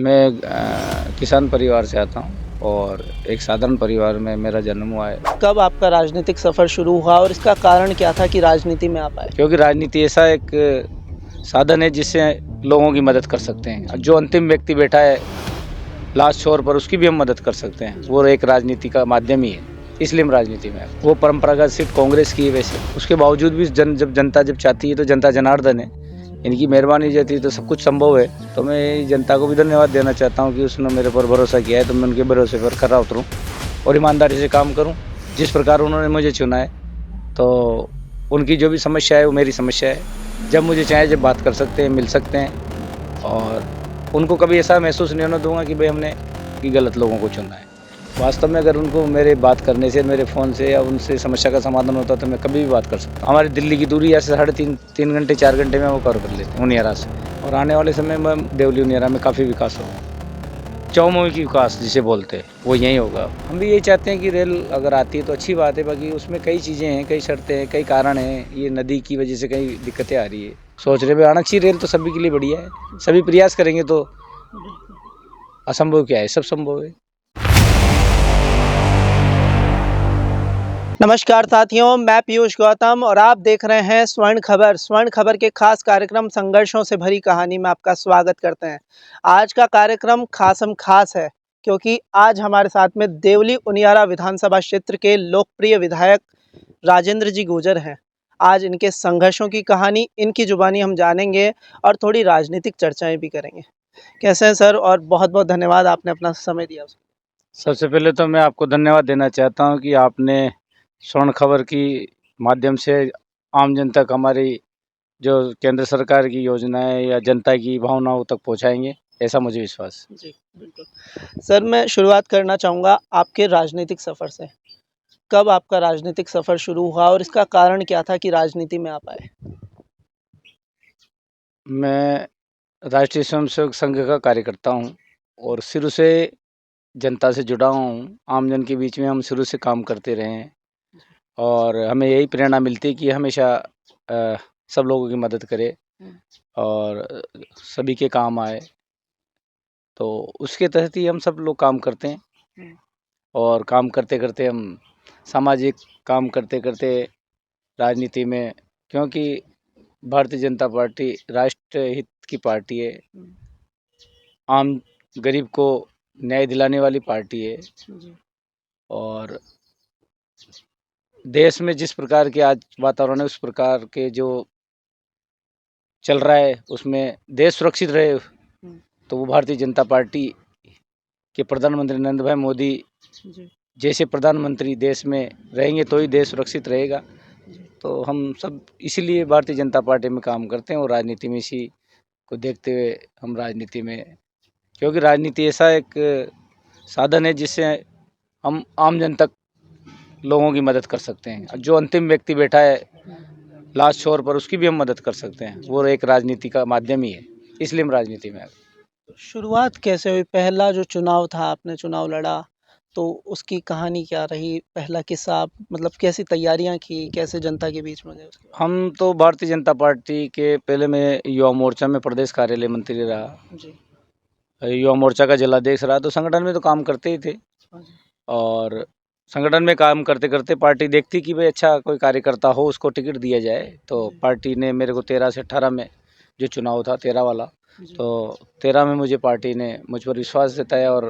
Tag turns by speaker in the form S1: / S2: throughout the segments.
S1: मैं किसान परिवार से आता हूँ और एक साधारण परिवार में मेरा जन्म हुआ है।
S2: कब आपका राजनीतिक सफ़र शुरू हुआ और इसका कारण क्या था कि राजनीति में आप आए?
S1: क्योंकि राजनीति ऐसा एक साधन है जिससे लोगों की मदद कर सकते हैं। जो अंतिम व्यक्ति बैठा है लास्ट छोर पर, उसकी भी हम मदद कर सकते हैं। वो एक राजनीति का माध्यम ही है, इसलिए हम राजनीति में आए। वो परंपरागत सीट कांग्रेस की है वैसे, उसके बावजूद भी जब जनता चाहती है तो जनता जनार्दन है, इनकी मेहरबानी रहती है तो सब कुछ संभव है। तो मैं जनता को भी धन्यवाद देना चाहता हूँ कि उसने मेरे पर भरोसा किया है, तो मैं उनके भरोसे पर खरा उतरूँ और ईमानदारी से काम करूँ। जिस प्रकार उन्होंने मुझे चुना है, तो उनकी जो भी समस्या है वो मेरी समस्या है। जब मुझे चाहे जब बात कर सकते हैं, मिल सकते हैं, और उनको कभी ऐसा महसूस नहीं होने दूंगा कि भाई हमने कि गलत लोगों को चुना है। वास्तव में अगर उनको मेरे बात करने से, मेरे फ़ोन से या उनसे समस्या का समाधान होता तो मैं कभी भी बात कर सकता हूँ। हमारी दिल्ली की दूरी यहाँ से 3.5 घंटे 4 घंटे में वो कवर कर लेते हैं उनियारा से, और आने वाले समय में देवली उनियारा में काफ़ी विकास होगा। चौमुखी विकास जिसे बोलते हैं वो यही होगा। हम भी यही चाहते हैं कि रेल अगर आती है तो अच्छी बात है, बाकी उसमें कई चीज़ें हैं, कई शर्तें हैं, कई कारण हैं। ये नदी की वजह से कई दिक्कतें आ रही है। सोच रहे आना चाहिए रेल, तो सभी के लिए बढ़िया है। सभी प्रयास करेंगे तो असंभव क्या है, सब संभव है।
S2: नमस्कार साथियों, मैं पीयूष गौतम और आप देख रहे हैं स्वर्ण खबर। स्वर्ण खबर के खास कार्यक्रम संघर्षों से भरी कहानी में आपका स्वागत करते हैं। आज का कार्यक्रम खासम खास है क्योंकि आज हमारे साथ में देवली उनियारा विधानसभा क्षेत्र के लोकप्रिय विधायक राजेंद्र जी गुर्जर हैं। आज इनके संघर्षों की कहानी इनकी जुबानी हम जानेंगे और थोड़ी राजनीतिक चर्चाएं भी करेंगे। कैसे हैं सर? और बहुत बहुत धन्यवाद, आपने अपना समय दिया।
S1: सबसे पहले तो मैं आपको धन्यवाद देना चाहता हूँ कि आपने स्वर्ण खबर की माध्यम से आम जन तक हमारी जो केंद्र सरकार की योजनाएं या जनता की भावनाओं तक पहुँचाएंगे, ऐसा मुझे विश्वास है।
S2: जी, बिल्कुल। सर, मैं शुरुआत करना चाहूँगा आपके राजनीतिक सफ़र से। कब आपका राजनीतिक सफ़र शुरू हुआ और इसका कारण क्या था कि राजनीति में आप आए?
S1: मैं राष्ट्रीय स्वयंसेवक संघ का कार्यकर्ता हूँ और शुरू से जनता से जुड़ा हूँ। आम जन के बीच में हम शुरू से काम करते रहे हैं और हमें यही प्रेरणा मिलती है कि हमेशा सब लोगों की मदद करें और सभी के काम आए। तो उसके तहत ही हम सब लोग काम करते हैं और काम करते करते हम सामाजिक काम करते करते राजनीति में, क्योंकि भारतीय जनता पार्टी राष्ट्र हित की पार्टी है, आम गरीब को न्याय दिलाने वाली पार्टी है। और देश में जिस प्रकार के आज वातावरण है, उस प्रकार के जो चल रहा है उसमें देश सुरक्षित रहे, तो वो भारतीय जनता पार्टी के प्रधानमंत्री नरेंद्र भाई मोदी जैसे प्रधानमंत्री देश में रहेंगे तो ही देश सुरक्षित रहेगा। तो हम सब इसीलिए भारतीय जनता पार्टी में काम करते हैं और राजनीति में इसी को देखते हुए हम राजनीति में, क्योंकि राजनीति ऐसा एक साधन है जिससे हम आम जन तक लोगों की मदद कर सकते हैं। जो अंतिम व्यक्ति बैठा है लास्ट छोर पर, उसकी भी हम मदद कर सकते हैं। वो एक राजनीति का माध्यम ही है, इसलिए हम राजनीति में आए।
S2: शुरुआत कैसे हुई? पहला जो चुनाव था, आपने चुनाव लड़ा, तो उसकी कहानी क्या रही? पहला किस्सा आप मतलब कैसी तैयारियाँ की? कैसे जनता के बीच में गए उसके बाद?
S1: हम तो भारतीय जनता पार्टी के पहले मैं युवा मोर्चा में प्रदेश कार्यालय मंत्री रहा,
S2: जी।
S1: युवा मोर्चा का जिलाध्यक्ष रहा, तो संगठन में तो काम करते ही थे।
S2: हाँ जी।
S1: और संगठन में काम करते करते पार्टी देखती कि भाई अच्छा कोई कार्यकर्ता हो, उसको टिकट दिया जाए। तो पार्टी ने मेरे को 13 से 18 में जो चुनाव था 13 वाला, तो 13 में मुझे पार्टी ने मुझ पर विश्वास जताया और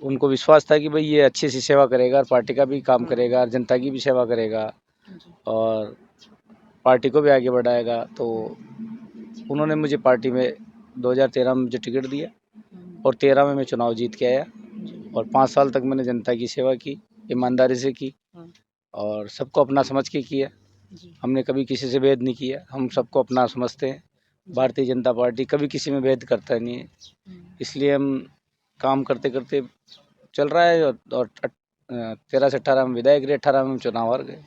S1: उनको विश्वास था कि भाई ये अच्छी सी सेवा करेगा, पार्टी का भी काम करेगा, जनता की भी सेवा करेगा और पार्टी को भी आगे बढ़ाएगा। तो उन्होंने मुझे पार्टी में 2013 में मुझे टिकट दिया और 13 में मैं चुनाव जीत के आया और 5 साल तक मैंने जनता की सेवा की, ईमानदारी से की और सबको अपना समझ के किया। हमने कभी किसी से भेद नहीं किया, हम सबको अपना समझते हैं। भारतीय जनता पार्टी कभी किसी में भेद करता नहीं है, इसलिए हम काम करते करते चल रहा है। और 13 से 18 में विधायक रहे, 18 में हम चुनाव हार गए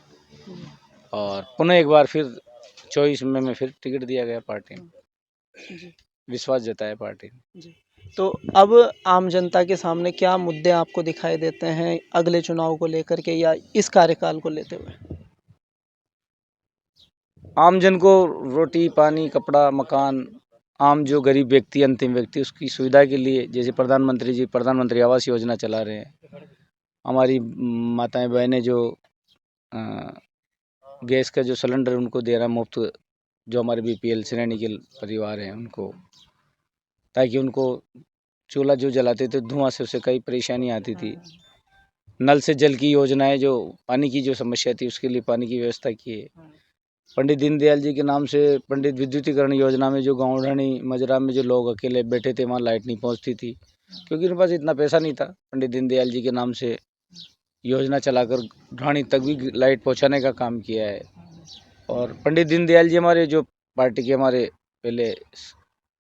S1: और पुनः एक बार फिर 24 में मैं फिर टिकट दिया गया पार्टी में, विश्वास जताया पार्टी ने।
S2: तो अब आम जनता के सामने क्या मुद्दे आपको दिखाई देते हैं अगले चुनाव को लेकर के या इस कार्यकाल को लेते हुए?
S1: आम जन को रोटी पानी कपड़ा मकान आम जो गरीब व्यक्ति, अंतिम व्यक्ति, उसकी सुविधा के लिए जैसे प्रधानमंत्री जी प्रधानमंत्री आवास योजना चला रहे हैं। हमारी माताएं बहनें जो अ, गैस का जो सिलेंडर उनको दे रहा है मुफ्त, जो हमारे बीपीएल श्रेणी के परिवार हैं उनको, ताकि उनको चूल्हा जो जलाते थे धुआं से उससे कई परेशानी आती थी। नल से जल की योजनाएं, जो पानी की जो समस्या थी उसके लिए पानी की व्यवस्था की है। पंडित दीनदयाल जी के नाम से पंडित विद्युतीकरण योजना में जो गाँव ढाणी मजरा में जो लोग अकेले बैठे थे वहाँ लाइट नहीं पहुँचती थी, क्योंकि उनके पास इतना पैसा नहीं था। पंडित दीनदयाल जी के नाम से योजना चलाकर ढाणी तक भी लाइट पहुँचाने का काम किया है। और पंडित दीनदयाल जी हमारे जो पार्टी के हमारे पहले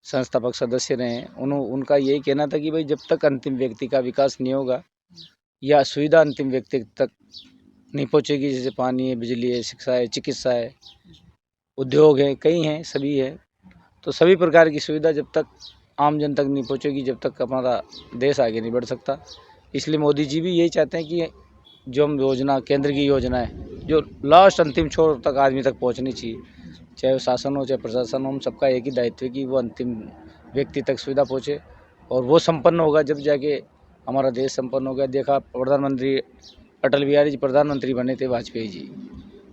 S1: संस्थापक सदस्य रहे हैं, उनका यही कहना था कि भाई जब तक अंतिम व्यक्ति का विकास नहीं होगा या सुविधा अंतिम व्यक्ति तक नहीं पहुँचेगी, जैसे पानी है, बिजली है, शिक्षा है, चिकित्सा है, उद्योग है, कई हैं, सभी है, तो सभी प्रकार की सुविधा जब तक आम जन तक नहीं पहुँचेगी, जब तक हमारा देश आगे नहीं बढ़ सकता। इसलिए मोदी जी भी यही चाहते हैं कि जो हम योजना, केंद्र की योजना है, जो लास्ट अंतिम छोर तक आदमी तक पहुँचनी चाहिए, चाहे वो शासन हो चाहे प्रशासन हो, हम सबका एक ही दायित्व है कि वो अंतिम व्यक्ति तक सुविधा पहुँचे। और वो संपन्न होगा जब जाके हमारा देश संपन्न हो गया। देखा, प्रधानमंत्री अटल बिहारी जी प्रधानमंत्री बने थे, वाजपेयी जी,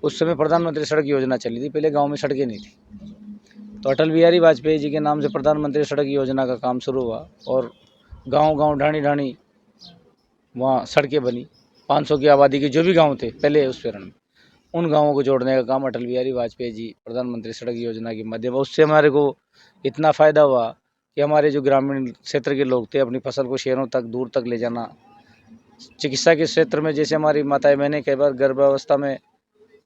S1: उस समय प्रधानमंत्री सड़क योजना चली थी, पहले गांव में सड़कें नहीं थी। तो अटल बिहारी वाजपेयी जी के नाम से प्रधानमंत्री सड़क योजना का काम शुरू हुआ और गांव-गांव, ढाणी-ढाणी वहाँ सड़कें बनी। 500 की आबादी के जो भी गाँव थे पहले उस चरण में, उन गाँवों को जोड़ने का काम अटल बिहारी वाजपेयी जी प्रधानमंत्री सड़क योजना के माध्यम, उससे हमारे को इतना फ़ायदा हुआ कि हमारे जो ग्रामीण क्षेत्र के लोग थे अपनी फसल को शहरों तक, दूर तक ले जाना। चिकित्सा के क्षेत्र में जैसे हमारी माताएं बहनें कई बार गर्भावस्था में,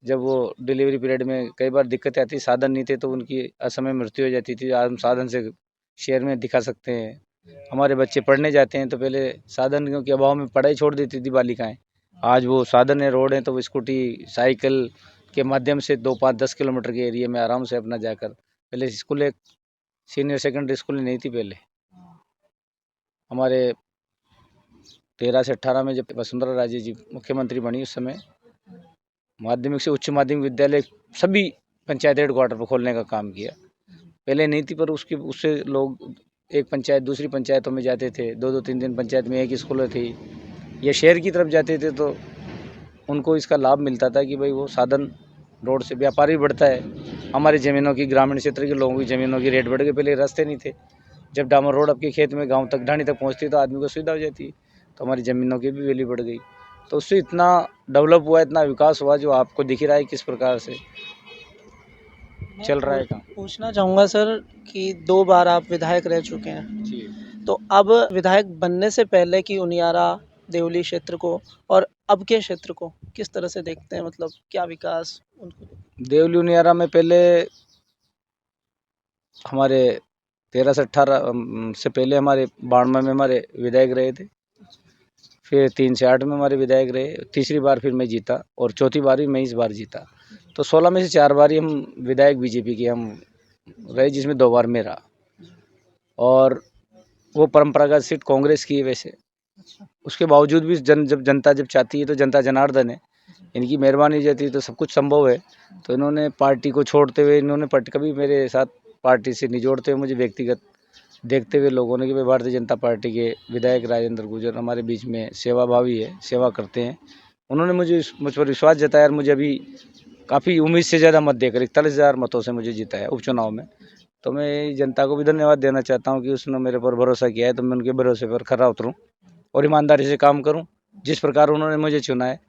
S1: जब वो डिलीवरी पीरियड में कई बार दिक्कतें आती, साधन नहीं थे तो उनकी असमय मृत्यु हो जाती थी। आज हम साधन से शहर में दिखा सकते हैं। हमारे बच्चे पढ़ने जाते हैं तो पहले साधन के अभाव में पढ़ाई छोड़ देती थी बालिकाएं, आज वो साधन है, रोड है, तो वो स्कूटी, साइकिल के माध्यम से 2, 5, 10 किलोमीटर के एरिया में आराम से अपना जाकर, पहले स्कूल, एक सीनियर सेकेंडरी स्कूल नहीं थी पहले। हमारे 13 से 18 में जब वसुंधरा राजे जी मुख्यमंत्री बनी, उस समय माध्यमिक से उच्च माध्यमिक विद्यालय सभी पंचायत हेडक्वार्टर पर खोलने का काम किया। पहले नहीं थी, पर उससे लोग एक पंचायत दूसरी पंचायतों में जाते थे, 2-2, 3-3 पंचायत में एक स्कूल थी, या शहर की तरफ जाते थे तो उनको इसका लाभ मिलता था कि भाई वो साधन, रोड से व्यापार भी बढ़ता है। हमारी ज़मीनों की, ग्रामीण क्षेत्र के लोगों की ज़मीनों की रेट बढ़ गए, पहले रास्ते नहीं थे। जब डामर रोड आपके खेत में गाँव तक, ढाणी तक पहुँचती तो आदमी को सुविधा हो जाती, तो हमारी ज़मीनों की भी वैल्यू बढ़ गई। तो उससे इतना डेवलप हुआ, इतना विकास हुआ, जो आपको दिख ही रहा है किस प्रकार से चल रहा है काम।
S2: पूछना चाहूँगा सर कि 2 बार आप विधायक रह चुके हैं,
S1: जी।
S2: तो अब विधायक बनने से पहले की उनियारा देवली क्षेत्र को और अब के क्षेत्र को किस तरह से देखते हैं, मतलब क्या विकास उनको?
S1: देवली उनियारा में पहले हमारे 13 से 18 से पहले हमारे 92 में हमारे विधायक रहे थे, फिर 3 से 8 में हमारे विधायक रहे, तीसरी बार फिर मैं जीता और चौथी बार भी मैं इस बार जीता। तो 16 में से 4 बार ही हम विधायक बीजेपी के हम रहे, जिसमें 2 बार मैं रहा। और वो परंपरागत सीट कांग्रेस की है वैसे, उसके बावजूद भी जब जनता जब चाहती है तो जनता जनार्दन है, इनकी मेहरबानी रहती है तो सब कुछ संभव है। तो इन्होंने पार्टी को छोड़ते हुए, इन्होंने कभी मेरे साथ पार्टी से नहीं जोड़ते हुए, मुझे व्यक्तिगत देखते हुए लोगों ने कि भाई भारतीय जनता पार्टी के विधायक राजेंद्र गुर्जर हमारे बीच में सेवाभावी है, सेवा करते हैं। उन्होंने मुझ पर विश्वास जताया और मुझे अभी काफ़ी उम्मीद से ज़्यादा मत देकर 41,000 मतों से मुझे जिताया उपचुनाव में। तो मैं जनता को भी धन्यवाद देना चाहता हूँ कि उसने मेरे पर भरोसा किया है, तो मैं उनके भरोसे पर खरा उतरूँ और ईमानदारी से काम करूँ जिस प्रकार उन्होंने मुझे चुना है।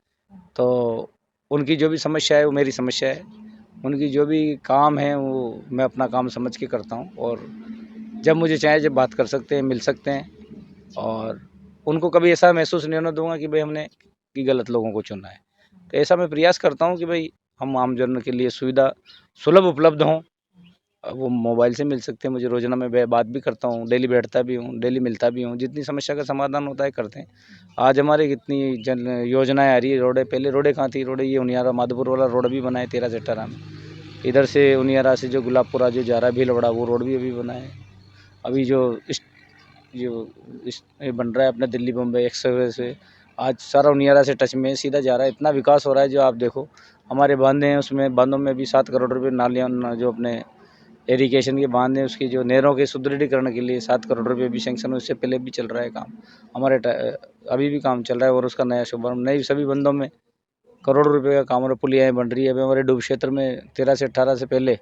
S1: तो उनकी जो भी समस्या है वो मेरी समस्या है, उनकी जो भी काम है वो मैं अपना काम समझ के करता हूँ। और जब मुझे चाहे जब बात कर सकते हैं, मिल सकते हैं, और उनको कभी ऐसा महसूस नहीं होने दूंगा कि भाई हमने कि गलत लोगों को चुना है। तो ऐसा मैं प्रयास करता हूँ कि भाई हम आम जन के लिए सुविधा सुलभ उपलब्ध हों। वो मोबाइल से मिल सकते हैं मुझे, रोज़ाना मैं बात भी करता हूँ, डेली बैठता भी हूँ, डेली मिलता भी हूँ, जितनी समस्या का समाधान होता है करते हैं। आज हमारे कितनी जन योजनाएं आ रही है, रोडें, पहले रोडें कहाँ थी, रोडें ये उनियारा माधोपुर वाला रोड भी बना है 13 से 18 में, इधर से उनियारा से जो गुलाबपुरा जो जा रहा है भीलवाड़ा, वो रोड भी अभी बना है। अभी ये बन रहा है अपना दिल्ली बम्बई एक्सप्रेस से, आज सारा उनियारा से टच में सीधा जा रहा है। इतना विकास हो रहा है जो आप देखो, हमारे बांधे हैं उसमें, बांधों में भी 7 करोड़ रुपये नालियाँ जो अपने इरिगेशन के बांध है उसकी जो नहरों के सुदृढ़ीकरण के लिए 7 करोड़ रुपये भी सैंक्शन, उससे पहले भी चल रहा है काम अभी भी काम चल रहा है और उसका नया शुभारंभ नई सभी बंदों में करोड़ों रुपए का काम और पुलियाएँ बन रही है। अभी हमारे डूब क्षेत्र में 13 से 18 से पहले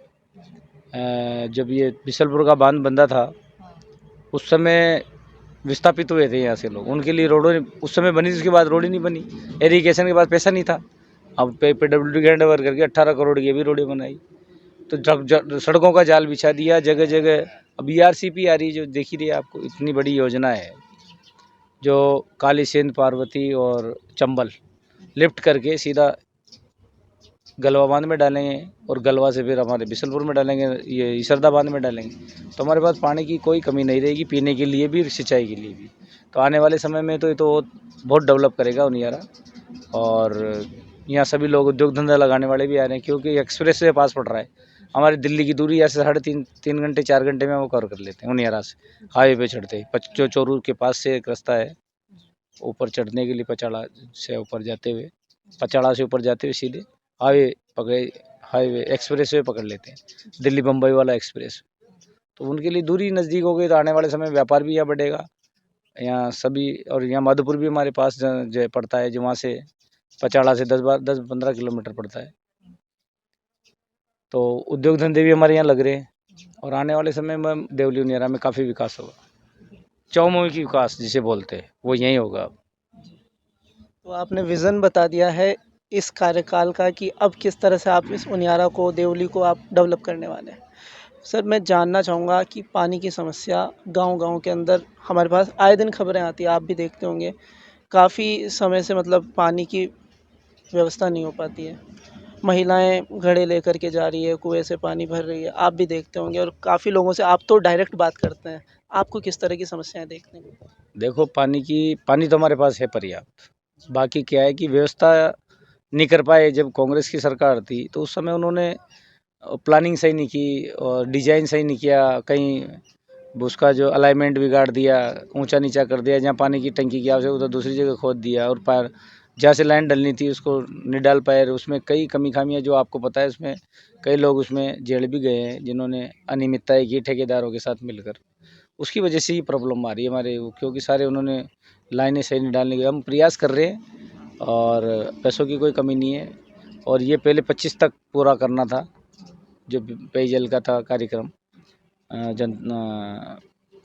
S1: जब ये बिसलपुर का बांध बंदा था उस समय विस्थापित हुए थे यहाँ से लोग, उनके लिए रोडों उस समय बनी, उसके बाद रोड ही नहीं बनी, इरिगेशन के बाद पैसा नहीं था। अब PWD के हैंडओवर करके 18 करोड़ की अभी रोडें बनाई, तो सड़कों का जाल बिछा दिया जगह जगह। अब ERCP आ रही जो देख ही रही है आपको, इतनी बड़ी योजना है जो काली सिंध, पार्वती और चंबल लिफ्ट करके सीधा गलवा बांध में डालेंगे और गलवा से फिर हमारे बिसलपुर में डालेंगे, ये इसरदा बांध में डालेंगे, तो हमारे पास पानी की कोई कमी नहीं रहेगी, पीने के लिए भी सिंचाई के लिए भी। तो आने वाले समय में तो ये तो बहुत डेवलप करेगा उनियारा, और यहाँ सभी लोग उद्योग धंधा लगाने वाले भी आ रहे हैं क्योंकि एक्सप्रेस से पास पड़ रहा है। हमारी दिल्ली की दूरी यहाँ से 3.5 घंटे 4 घंटे में वो कवर कर लेते हैं उनियारा से, हाईवे पे चढ़ते ही। जो चोरू के पास से एक रास्ता है ऊपर चढ़ने के लिए, पचाड़ा से ऊपर जाते हुए, पचाड़ा से ऊपर जाते हुए सीधे हाईवे एक्सप्रेस वे पकड़ लेते हैं, दिल्ली बम्बई वाला एक्सप्रेस। तो उनके लिए दूरी नज़दीक हो गई, तो आने वाले समय में व्यापार भी यहाँ बढ़ेगा यहाँ सभी। और यहाँ माधोपुर भी हमारे पास जो पड़ता है, जो वहाँ से पचाड़ा से 10-15 किलोमीटर पड़ता है। तो उद्योग धंधे भी हमारे यहाँ लग रहे हैं और आने वाले समय में देवली उनियारा में काफ़ी विकास होगा। चौमुखी विकास जिसे बोलते हैं वो यही होगा।
S2: तो आपने विज़न बता दिया है इस कार्यकाल का कि अब किस तरह से आप इस उनियारा को, देवली को आप डेवलप करने वाले हैं। सर, मैं जानना चाहूँगा कि पानी की समस्या गांव-गांव के अंदर हमारे पास आए दिन खबरें आती हैं, आप भी देखते होंगे। काफ़ी समय से मतलब पानी की व्यवस्था नहीं हो पाती है। महिलाएं घड़े लेकर के जा रही है, कुएँ से पानी भर रही है, आप भी देखते होंगे और काफ़ी लोगों से आप तो डायरेक्ट बात करते हैं। आपको किस तरह की समस्याएँ देखने को?
S1: देखो पानी तो हमारे पास है पर्याप्त, बाकी क्या है कि व्यवस्था नहीं कर पाए। जब कांग्रेस की सरकार थी तो उस समय उन्होंने प्लानिंग सही नहीं की और डिजाइन सही नहीं किया, कहीं उसका जो अलाइनमेंट बिगाड़ दिया, ऊंचा नीचा कर दिया, जहाँ पानी की टंकी की आवश्यकता उधर दूसरी जगह खोद दिया, और पार जहाँ से लाइन डलनी थी उसको नहीं डाल पाए। उसमें कई कमी खामियाँ जो आपको पता है, उसमें कई लोग उसमें जेल भी गए हैं जिन्होंने अनियमितताएं की ठेकेदारों के साथ मिलकर। उसकी वजह से ही प्रॉब्लम आ रही है हमारे, क्योंकि सारे उन्होंने लाइनें सही नहीं डालने की। हम प्रयास कर रहे हैं और पैसों की कोई कमी नहीं है। और ये पहले 25 तक पूरा करना था जो पेयजल का था कार्यक्रम,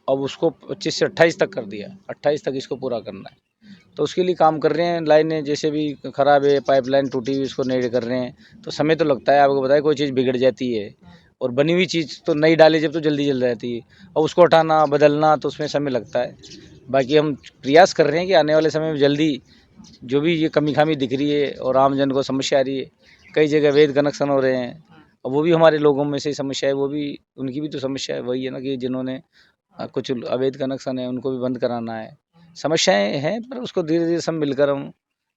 S1: अब उसको 25 से 28 तक कर दिया, 28 तक इसको पूरा करना है। तो उसके लिए काम कर रहे हैं। लाइनें जैसे भी ख़राब है, पाइपलाइन टूटी हुई, उसको नई कर रहे हैं, तो समय तो लगता है। आपको पता है कोई चीज़ बिगड़ जाती है और बनी हुई चीज़ तो नई डाली जब तो जल्दी जल जाती है, और उसको हटाना बदलना तो उसमें समय लगता है। बाकी हम प्रयास कर रहे हैं कि आने वाले समय में जल्दी जो भी ये कमी खामी दिख रही है और आम जन को समस्या आ रही है, कई जगह अवैध कनेक्शन हो रहे हैं, और वो भी हमारे लोगों में से समस्या है, वो भी उनकी भी तो समस्या है। वही है ना कि जिन्होंने कुछ अवैध कनेक्शन है उनको भी बंद कराना है। समस्याएं हैं पर उसको धीरे धीरे सब मिलकर, हम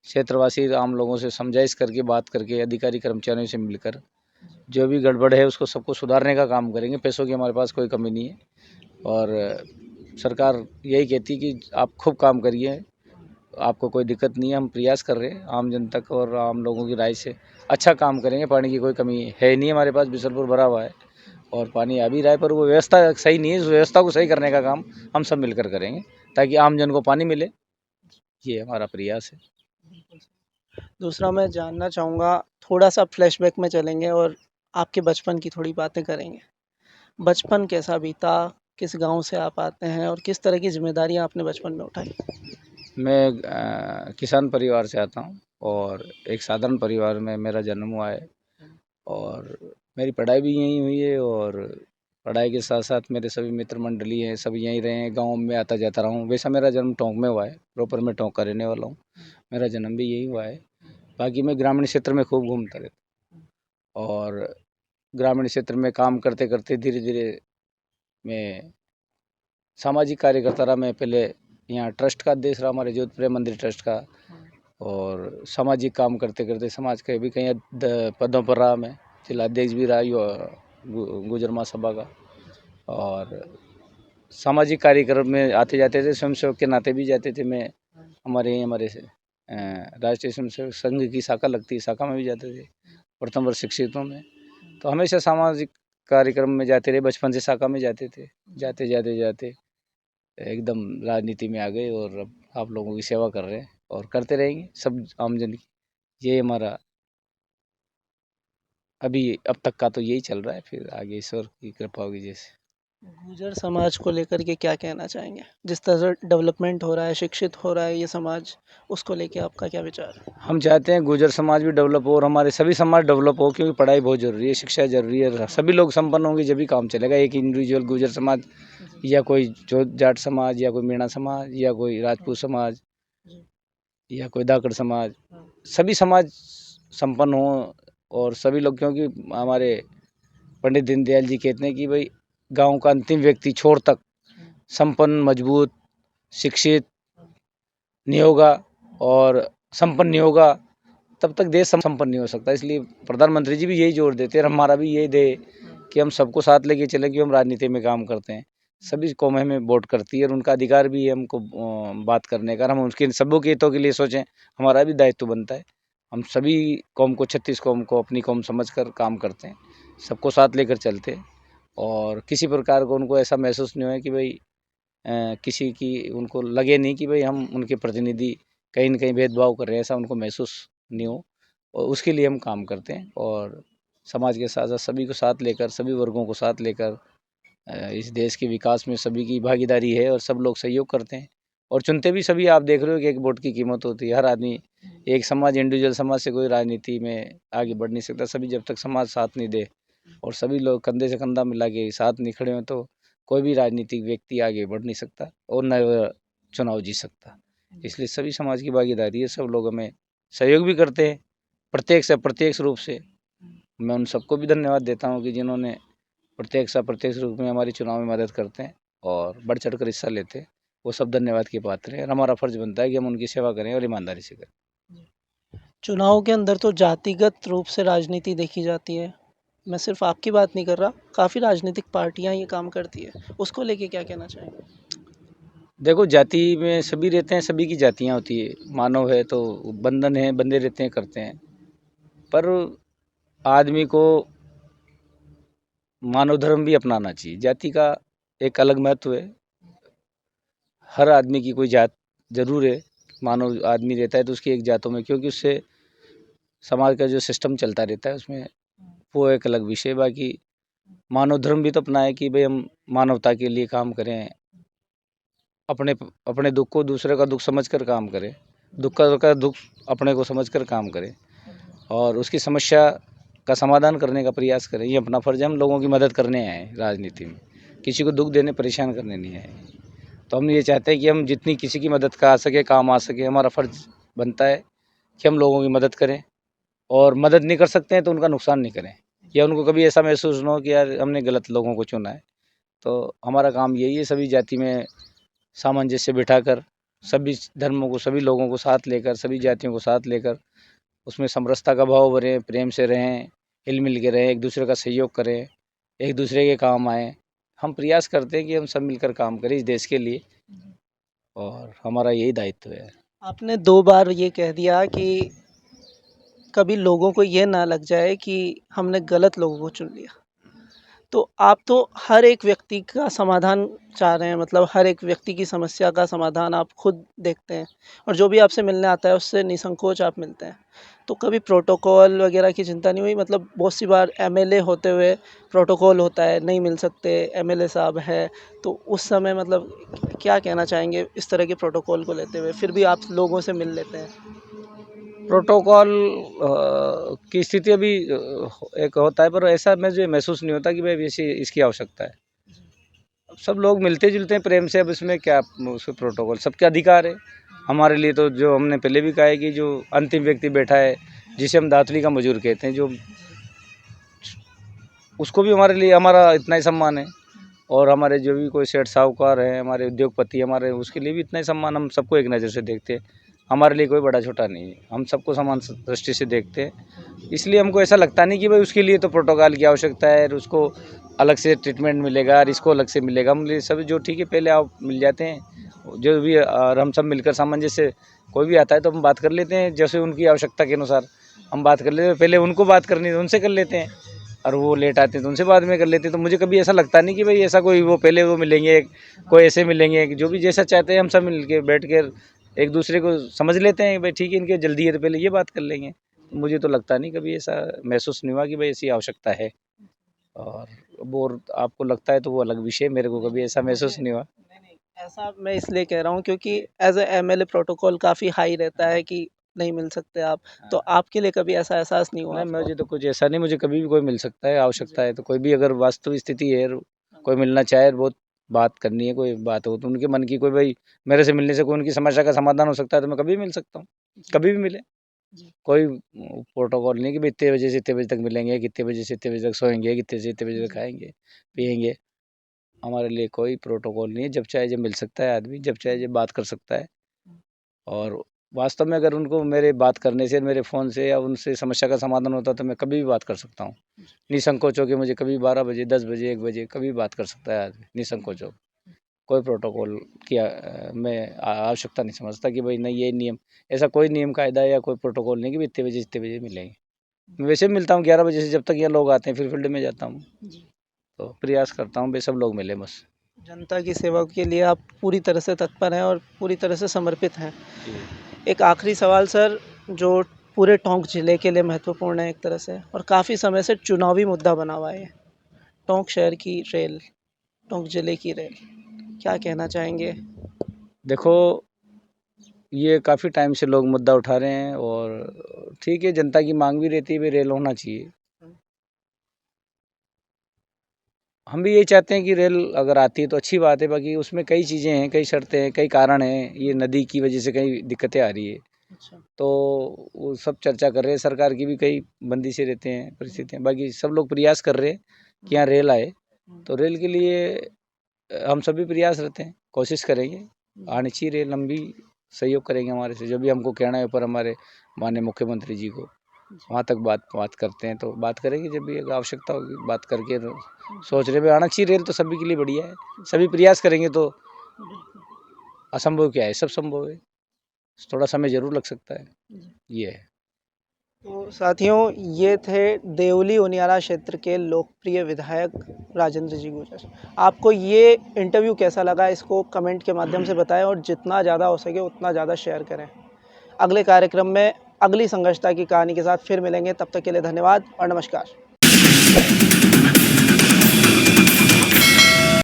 S1: क्षेत्रवासी आम लोगों से समझाइश करके, बात करके, अधिकारी कर्मचारियों से मिलकर जो भी गड़बड़ है उसको सबको सुधारने का काम करेंगे। पैसों की हमारे पास कोई कमी नहीं है और सरकार यही कहती कि आप खूब काम करिए, आपको कोई दिक्कत नहीं है। हम प्रयास कर रहे हैं आम जनता को और आम लोगों की राय से अच्छा काम करेंगे। पानी की कोई कमी है नहीं हमारे पास, बिसलपुर भरा हुआ है और पानी आ भी रहा है, पर वो व्यवस्था सही नहीं है। उस व्यवस्था को सही करने का काम हम सब मिलकर करेंगे ताकि आम जन को पानी मिले, ये हमारा प्रयास है।
S2: दूसरा मैं जानना चाहूँगा, थोड़ा-सा फ्लैशबैक में चलेंगे और आपके बचपन की थोड़ी बातें करेंगे। बचपन कैसा बीता? किस गाँव से आप आते हैं और किस तरह की ज़िम्मेदारियाँ आपने बचपन में उठाई?
S1: मैं किसान परिवार से आता हूँ और एक साधारण परिवार में मेरा जन्म हुआ है और मेरी पढ़ाई भी यहीं हुई है, और पढ़ाई के साथ साथ मेरे सभी मित्र मंडली हैं, सब यहीं रहे हैं। गाँव में आता जाता रहा हूँ। वैसा मेरा जन्म टोंक में हुआ है, प्रॉपर मैं टोंक का रहने वाला हूँ, मेरा जन्म भी यहीं हुआ है। बाकी मैं ग्रामीण क्षेत्र में खूब घूमता रहता और ग्रामीण क्षेत्र में काम करते करते धीरे धीरे मैं सामाजिक कार्यकर्ता रहा। मैं पहले यहाँ ट्रस्ट का अध्यक्ष रहा, हमारे जोधपुर मंदिर ट्रस्ट का, और सामाजिक काम करते करते समाज के भी कई पदों पर रहा। मैं जिलाध्यक्ष भी रहा गुजर महासभा का, और सामाजिक कार्यक्रम में आते जाते थे, स्वयंसेवक के नाते भी जाते थे। मैं हमारे राष्ट्रीय स्वयंसेवक संघ की शाखा लगती है, शाखा में भी जाते थे प्रथम वर्ष शिक्षितों में। तो हमेशा सामाजिक कार्यक्रम में जाते रहे, बचपन से शाखा में जाते थे, जाते जाते जाते एकदम राजनीति में आ गए और अब आप लोगों की सेवा कर रहे हैं और करते रहेंगे सब आमजन की। ये हमारा अभी अब तक का तो यही चल रहा है, फिर आगे ईश्वर की कृपा होगी जैसे।
S2: गुर्जर समाज को लेकर के क्या कहना चाहेंगे? जिस तरह डेवलपमेंट हो रहा है, शिक्षित हो रहा है ये समाज, उसको लेके आपका क्या विचार है?
S1: हम चाहते हैं गुर्जर समाज भी डेवलप हो और हमारे सभी समाज डेवलप हो, क्योंकि पढ़ाई बहुत ज़रूरी है, शिक्षा ज़रूरी है। सभी लोग संपन्न होंगे जब भी काम चलेगा। एक इंडिविजुअल गुर्जर समाज या कोई जो जाट समाज या कोई मीणा समाज या कोई राजपूत समाज या कोई धाकड़ समाज, सभी समाज संपन्न हो और सभी लोग, क्योंकि हमारे पंडित दीनदयाल जी कहते हैं कि भाई गांव का अंतिम व्यक्ति छोर तक संपन्न, मजबूत, शिक्षित नहीं होगा और संपन्न नहीं होगा, तब तक देश संपन्न नहीं हो सकता। इसलिए प्रधानमंत्री जी भी यही जोर देते हैं और हमारा भी यही ध्येय कि हम सबको साथ लेके चलें, कि हम राजनीति में काम करते हैं। सभी कौमें हमें वोट करती है और उनका अधिकार भी है हमको बात करने का। हम उसके सबों के हितों के लिए सोचें, हमारा भी दायित्व बनता है। हम सभी कौम को, 36 कौम को अपनी कौम समझकर काम करते हैं, सबको साथ लेकर चलते हैं और किसी प्रकार को उनको ऐसा महसूस नहीं हो कि भाई किसी की उनको लगे नहीं कि भाई हम उनके प्रतिनिधि कहीं न कहीं भेदभाव कर रहे हैं, ऐसा उनको महसूस नहीं हो। और उसके लिए हम काम करते हैं और समाज के साथ साथ सभी को साथ लेकर, सभी वर्गों को साथ लेकर इस देश के विकास में सभी की भागीदारी है और सब लोग सहयोग करते हैं और चुनते भी सभी। आप देख रहे हो कि एक वोट की कीमत होती है। हर आदमी, एक समाज, इंडिविजुअल समाज से कोई राजनीति में आगे बढ़ नहीं सकता। सभी जब तक समाज साथ नहीं दे और सभी लोग कंधे से कंधा मिला के साथ नहीं खड़े हों, तो कोई भी राजनीतिक व्यक्ति आगे बढ़ नहीं सकता और न वह चुनाव जीत सकता। इसलिए सभी समाज की भागीदारी है, सब लोग हमें सहयोग भी करते हैं प्रत्यक्ष से अप्रत्यक्ष रूप से। मैं उन सबको भी धन्यवाद देता हूँ कि जिन्होंने प्रत्यक्ष अप्रत्यक्ष रूप में हमारी चुनाव में मदद करते हैं और बढ़ चढ़ कर हिस्सा लेते हैं। वो सब धन्यवाद के पात्र हैं और हमारा फर्ज बनता है कि हम उनकी सेवा करें और ईमानदारी से करें।
S2: चुनाव के अंदर तो जातिगत रूप से राजनीति देखी जाती है। मैं सिर्फ आपकी बात नहीं कर रहा, काफ़ी राजनीतिक पार्टियां ये काम करती है, उसको लेके क्या कहना चाहेंगे?
S1: देखो, जाति में सभी रहते हैं, सभी की जातियाँ होती है। मानव है तो बंधन है, बंधे रहते हैं, करते हैं। पर आदमी को मानव धर्म भी अपनाना चाहिए। जाति का एक अलग महत्व है। हर आदमी की कोई जात जरूर है। मानव आदमी रहता है तो उसकी एक जातों में, क्योंकि उससे समाज का जो सिस्टम चलता रहता है उसमें, वो एक अलग विषय। बाकी मानव धर्म भी तो अपना है कि भाई हम मानवता के लिए काम करें, अपने अपने दुख को दूसरे का दुख समझकर काम करें, दुख का दुख अपने को समझकर काम करें और उसकी समस्या का समाधान करने का प्रयास करें। ये अपना फर्ज है। हम लोगों की मदद करने आए हैं राजनीति में, किसी को दुख देने, परेशान करने नहीं आए। तो हम ये चाहते हैं कि हम जितनी किसी की मदद का आ सके, काम आ सके, हमारा फर्ज बनता है कि हम लोगों की मदद करें और मदद नहीं कर सकते हैं तो उनका नुकसान नहीं करें, या उनको कभी ऐसा महसूस ना हो कि यार हमने गलत लोगों को चुना है। तो हमारा काम यही है, सभी जाति में सामंजस्य बिठाकर, सभी धर्मों को, सभी लोगों को साथ लेकर, सभी जातियों को साथ लेकर उसमें समरसता का भाव भरें, प्रेम से रहें, हिल मिल के रहें, एक दूसरे का सहयोग करें, एक दूसरे के काम आएँ। हम प्रयास करते हैं कि हम सब मिलकर काम करें इस देश के लिए और हमारा यही दायित्व है।
S2: आपने 2 बार ये कह दिया कि कभी लोगों को ये ना लग जाए कि हमने गलत लोगों को चुन लिया। तो आप तो हर एक व्यक्ति का समाधान चाह रहे हैं, मतलब हर एक व्यक्ति की समस्या का समाधान आप खुद देखते हैं और जो भी आपसे मिलने आता है उससे निसंकोच आप मिलते हैं। तो कभी प्रोटोकॉल वगैरह की चिंता नहीं हुई? मतलब बहुत सी बार एमएलए होते हुए प्रोटोकॉल होता है, नहीं मिल सकते, एमएलए साहब है, तो उस समय मतलब क्या कहना चाहेंगे इस तरह के प्रोटोकॉल को लेते हुए, फिर भी आप लोगों से मिल लेते हैं?
S1: प्रोटोकॉल की स्थिति अभी एक होता है, पर ऐसा मुझे महसूस नहीं होता कि भाई ऐसी इसकी आवश्यकता है। अब सब लोग मिलते जुलते हैं प्रेम से, अब इसमें क्या उसमें प्रोटोकॉल, सबके अधिकार है। हमारे लिए तो जो हमने पहले भी कहा है कि जो अंतिम व्यक्ति बैठा है, जिसे हम दातली का मजूर कहते हैं, जो उसको भी हमारे लिए हमारा इतना ही सम्मान है और हमारे जो भी कोई सेठ साहूकार हैं, हमारे उद्योगपति हमारे, उसके लिए भी इतना ही सम्मान। हम सबको एक नज़र से देखते हैं, हमारे लिए कोई बड़ा छोटा नहीं है, हम सबको समान दृष्टि से देखते हैं। इसलिए हमको ऐसा लगता नहीं कि भाई उसके लिए तो प्रोटोकॉल की आवश्यकता है और उसको अलग से ट्रीटमेंट मिलेगा और इसको अलग से मिलेगा। हम लिए सब जो ठीक है, पहले आप मिल जाते हैं जो भी, और हम सब मिलकर सामंजस्य, कोई भी आता है तो हम बात कर लेते हैं, जैसे उनकी आवश्यकता के अनुसार हम बात कर लेते हैं। पहले उनको बात करनी है उनसे कर लेते हैं, और वो लेट आते हैं तो उनसे बाद में कर लेते हैं। तो मुझे कभी ऐसा लगता नहीं कि भाई ऐसा कोई वो पहले वो मिलेंगे, कोई ऐसे मिलेंगे, जो भी जैसा चाहते हैं हम सब मिल के बैठ कर एक दूसरे को समझ लेते हैं, भाई ठीक है इनके जल्दी है तो पहले ये बात कर लेंगे। तो मुझे तो लगता नहीं कभी ऐसा महसूस नहीं हुआ कि भाई ऐसी आवश्यकता है। और वो आपको लगता है तो वो अलग विषय, मेरे को कभी ऐसा महसूस नहीं हुआ।
S2: नहीं, ऐसा मैं इसलिए कह रहा हूँ क्योंकि एज ए एमएलए प्रोटोकॉल काफ़ी हाई रहता है कि नहीं मिल सकते आप, तो आपके लिए कभी ऐसा एहसास नहीं हुआ
S1: नहीं,
S2: आपको?
S1: मुझे तो कुछ ऐसा नहीं, मुझे कभी भी कोई मिल सकता है, आवश्यकता है तो कोई भी अगर वास्तविक स्थिति है, कोई मिलना चाहे, बहुत बात करनी है, कोई बात हो तो उनके मन की, कोई भाई मेरे से मिलने से कोई उनकी समस्या का समाधान हो सकता है तो मैं कभी भी मिल सकता हूँ, कभी भी मिले। कोई प्रोटोकॉल नहीं कि भाई इतने बजे से इतने बजे तक मिलेंगे, कितने बजे से इतने बजे तक सोएंगे, कितने से इतने बजे तक खाएंगे पिएंगे। हमारे लिए कोई प्रोटोकॉल नहीं है, जब चाहे जब मिल सकता है आदमी, जब चाहे जब बात कर सकता है। और वास्तव में अगर उनको मेरे बात करने से, मेरे फ़ोन से या उनसे समस्या का समाधान होता तो मैं कभी भी बात कर सकता हूँ। निसंकोच होके मुझे कभी 12 बजे, 10 बजे, 1 बजे कभी भी बात कर सकता है आदमी, निसंकोच होके। कोई प्रोटोकॉल की मैं आवश्यकता नहीं समझता कि भाई नहीं ये नियम, ऐसा कोई नियम कायदा या कोई प्रोटोकॉल नहीं कि भाई इतने बजे से इतने बजे मिलेंगे। मैं वैसे भी मिलता हूँ 11 बजे से, जब तक यहाँ लोग आते हैं फिर फील्ड में जाता हूँ। तो प्रयास करता हूँ भाई सब लोग मिले बस।
S2: जनता की सेवा के लिए आप पूरी तरह से तत्पर हैं और पूरी तरह से समर्पित हैं। एक आखिरी सवाल सर, जो पूरे टोंक ज़िले के लिए महत्वपूर्ण है एक तरह से और काफ़ी समय से चुनावी मुद्दा बना हुआ है, टोंक शहर की रेल, टोंक ज़िले की रेल, क्या कहना चाहेंगे?
S1: देखो, ये काफ़ी टाइम से लोग मुद्दा उठा रहे हैं और ठीक है, जनता की मांग भी रहती है भाई रेल होना चाहिए। हम भी यही चाहते हैं कि रेल अगर आती है तो अच्छी बात है, बाकी उसमें कई चीज़ें हैं, कई शर्तें हैं, कई कारण हैं, ये नदी की वजह से कई दिक्कतें आ रही है।
S2: अच्छा।
S1: तो वो सब चर्चा कर रहे हैं, सरकार की भी कई बंदिशें रहते हैं, परिस्थितियाँ, बाकी सब लोग प्रयास कर रहे हैं कि यहाँ रेल आए। तो रेल के लिए हम सभी प्रयासरत हैं, कोशिश करेंगे, आनी चाहिए रेल, हम भी सहयोग करेंगे हमारे से, जो भी हमको कहना है ऊपर हमारे माननीय मुख्यमंत्री जी को, वहाँ तक बात करते हैं, तो बात करेंगे जब भी अगर आवश्यकता होगी, बात करके तो सोच रहे हैं आना चाहिए रेल, तो सभी के लिए बढ़िया है, सभी प्रयास करेंगे तो असंभव क्या है, सब संभव है, थोड़ा समय ज़रूर लग सकता है, ये है।
S2: तो साथियों, ये थे देवली उनियारा क्षेत्र के लोकप्रिय विधायक राजेंद्र जी गुर्जर। आपको ये इंटरव्यू कैसा लगा, इसको कमेंट के माध्यम से बताएं और जितना ज़्यादा हो सके उतना ज़्यादा शेयर करें। अगले कार्यक्रम में अगली संघर्षता की कहानी के साथ फिर मिलेंगे, तब तक के लिए धन्यवाद और नमस्कार।